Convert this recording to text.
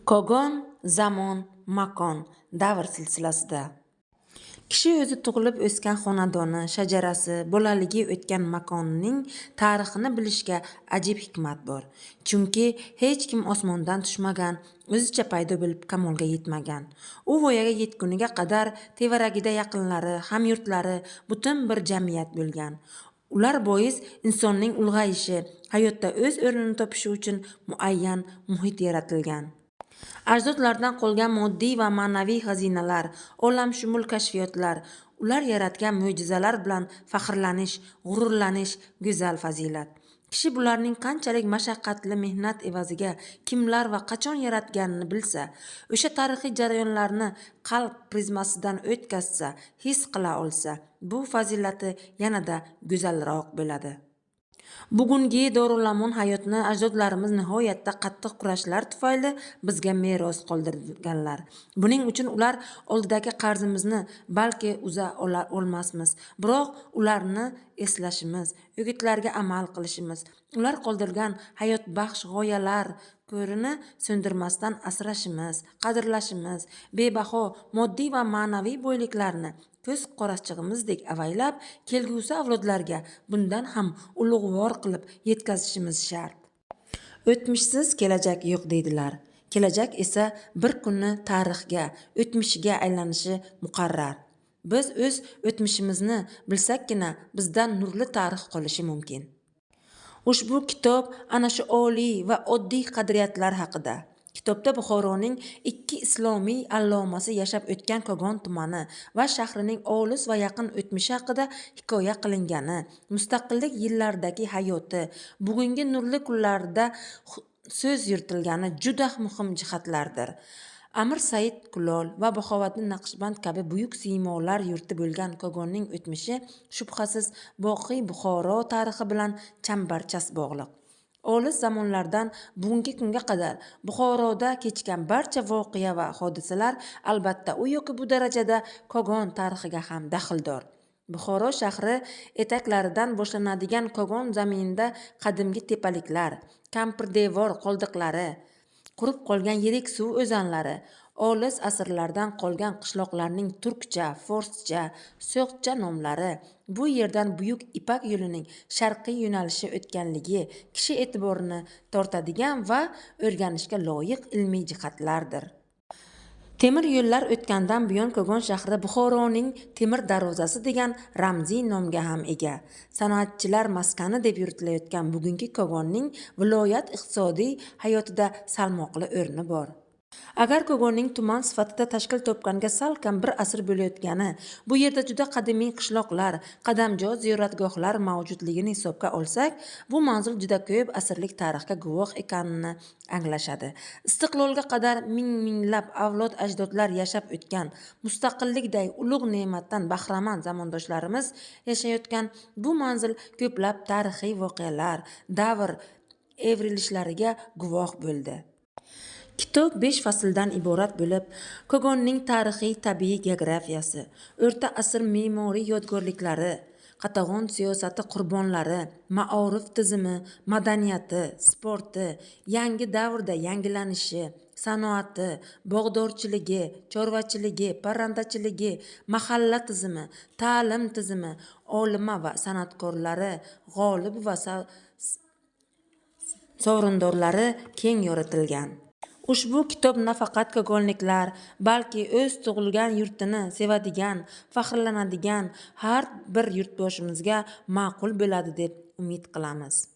Kogon zamon, makon, davr silsilasida. Kishi o'zi tug'ilib o'sgan xonadoni, shajarasi, bolaligi o'tgan makonining tarixini bilishga ajib hikmat bor. Chunki hech kim osmondan tushmagan, o'zicha paydo bo'lib kamolga yetmagan. U voyaga yetguniga qadar tevaragida yaqinlari, hamyurtlari, butun bir jamiyat bo'lgan. Ular bois insonning ulg'ayishi, hayotda o'z o'rnini topishi uchun muayyan muhit yaratilgan. Ajdodlardan qolgan moddiy va ma'naviy xazinalar, olamshumul kashfiyotlar, ular yaratgan mo'jizalar bilan faxrlanish, g'ururlanish go'zal fazilat. Kishi bularning qanchalik mashaqqatli mehnat evaziga kimlar va qachon yaratganini bilsa, o'sha tarixiy jarayonlarni qalb prizmasidan o'tkazsa, his qila olsa, bu fazilati yanada go'zalroq bo'ladi. Bugungi Dorulamon hayotni ajdodlarimiz nihoyatda qattiq kurashlar tufayli bizga meros qoldirganlar. Buning uchun ular oldidagi qarzimizni balki uza olmasmiz, biroq ularni eslashimiz, o'gitlariga amal qilishimiz, ular qoldirgan hayotbaxsh g'oyalar ko'rini so'ndirmasdan asrashimiz, qadrlashimiz, bebaho moddiy va ma'naviy boyliklarni ko'z qorachig'imizdek avaylab, kelgusi avlodlarga bundan ham ulug'vor qilib yetkazishimiz shart. O'tmishsiz kelajak yo'q deydilar. Kelajak esa bir kuni tarixga, o'tmishiga aylanishi muqarrar. Biz o'z o'tmishimizni bilsakkina bizdan nurli tarix qolishi mumkin. Ushbu kitob ana shu oliy va oddiy qadriyatlar haqida. Kitobda Buxoroning ikki islomiy allomasi yashab o'tgan Kogon tumani va shahrining olis va yaqin o'tmishi haqida hikoya qilingani, mustaqillik yillaridagi hayoti, bugungi nurli kunlarda so'z yuritilgani juda muhim jihatlardir. Amir Said Kulol va Bahovatdin Naqshband kabi buyuk siymolar yurti bo'lgan Kogonning o'tmishi shubhasiz boqiy Buxoro tarixi bilan chambarchas bog'liq. Olis zamonlardan bugungi kunga qadar Buxoroda kechgan barcha voqea va hodisalar albatta u yoki bu darajada Kogon tarixiga ham daxldor. Buxoro shahri etaklaridan boshlanadigan Kogon zaminida qadimgi tepaliklar, kampirdevor qoldiqlari, qurib qolgan yirik suv o'zanlari, olis asrlardan qolgan qishloqlarning turkcha, forscha, so'qcha nomlari, bu yerdan buyuk Ipak yo'lining sharqiy yo'nalishi o'tganligi kishi e'tiborini tortadigan va o'rganishga loyiq ilmiy jihatlardir. Temir yo'llar o'tgandan buyon Kogon shahri Buxoroning temir darvozasi degan ramziy nomga ham ega. Sanoatchilar maskani deb yuritilayotgan bugungi Kogonning viloyat iqtisodiy hayotida salmoqli o'rni bor. Agar Kogonning tuman sifatida tashkil topganiga salkam bir asr bo'layotgani, bu yerda juda qadimiy qishloqlar, qadamjo ziyoratgohlar mavjudligini hisobga olsak, bu manzil juda ko'p asrlik tarixga guvoh ekanini anglashadi. Istiqlolga qadar minglab avlod ajdodlar yashab o'tgan, mustaqillikday ulug' ne'matdan bahramand zamondoshlarimiz yashayotgan bu manzil ko'plab tarixiy voqealar, davr evrilishlariga guvoh bo'ldi. Kitob 5 fasldan iborat bo'lib, Kogonning tarixiy tabiiy geografiyasi, o'rta asr me'moriy yodgorliklari, qatag'on siyosati qurbonlari, ma'orif tizimi, madaniyati, sporti, yangi davrda yangilanishi, sanoati, bog'dorchiligi, chorvachiligi, parrandachiligi, mahalla tizimi, ta'lim tizimi, olima va san'atkorlari, g'olib va sovrindorlari keng yoritilgan. Ushbu kitob nafaqat kogonliklar, balki o'z tug'ilgan yurtini sevadigan, faxrlanadigan har bir yurtboshimizga ma'qul bo'ladi deb umid qilamiz.